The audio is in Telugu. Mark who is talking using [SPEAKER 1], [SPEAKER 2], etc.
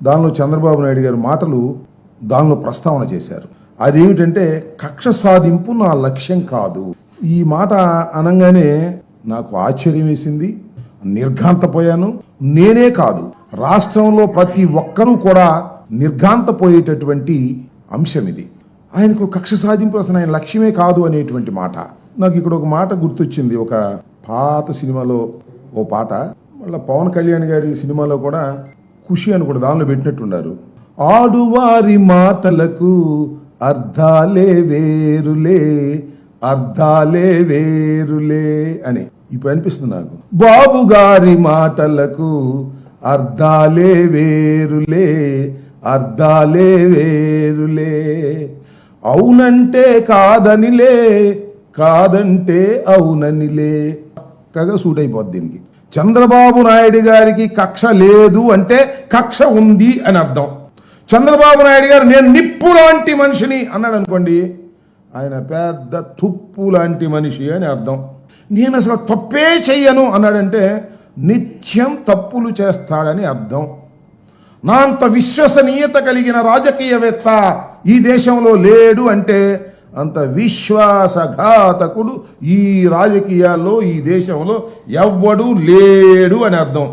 [SPEAKER 1] దానిలో చంద్రబాబు నాయుడు గారి మాటలు దానిలో ప్రస్తావన చేశారు. అదేమిటంటే కక్ష సాధింపు నా లక్ష్యం కాదు. ఈ మాట అనగానే నాకు ఆశ్చర్యం వేసింది, నిర్ఘాంతపోయాను. నేనే కాదు, రాష్ట్రంలో ప్రతి ఒక్కరూ కూడా నిర్ఘాంతపోయేటటువంటి అంశం ఇది. ఆయనకు కక్ష సాధింపు అసలు ఆయన లక్ష్యమే కాదు అనేటువంటి మాట. నాకు ఇక్కడ ఒక మాట గుర్తొచ్చింది. ఒక పాత సినిమాలో ఓ పాట, మళ్ళీ పవన్ కళ్యాణ్ గారి సినిమాలో కూడా ఖుషి అని కూడా దానిలో పెట్టినట్టున్నారు. ఆడువారి మాటలకు అర్థాలే వేరులే, అర్థాలే వేరులే అని ఇప్పుడు అనిపిస్తుంది నాకు. బాబు గారి మాటలకు అర్థాలే వేరులే, అర్థాలే వేరులే, అవునంటే కాదనిలే, కాదంటే అవుననిలే. చక్కగా సూట్ అయిపోద్ది దీనికి. చంద్రబాబు నాయుడు గారికి కక్ష లేదు అంటే కక్ష ఉంది అని అర్థం. చంద్రబాబు నాయుడు గారు నేను నిప్పు లాంటి మనిషిని అన్నాడు అనుకోండి, ఆయన పెద్ద తుప్పు లాంటి మనిషి అని అర్థం. నేను అసలు తప్పే చెయ్యను అన్నాడంటే నిత్యం తప్పులు చేస్తాడని అర్థం. నా అంత విశ్వసనీయత కలిగిన రాజకీయవేత్త ఈ దేశంలో లేడు అంటే అంత విశ్వాసఘాతకుడు ఈ రాజకీయాల్లో ఈ దేశంలో ఎవ్వడూ లేడు అని అర్థం.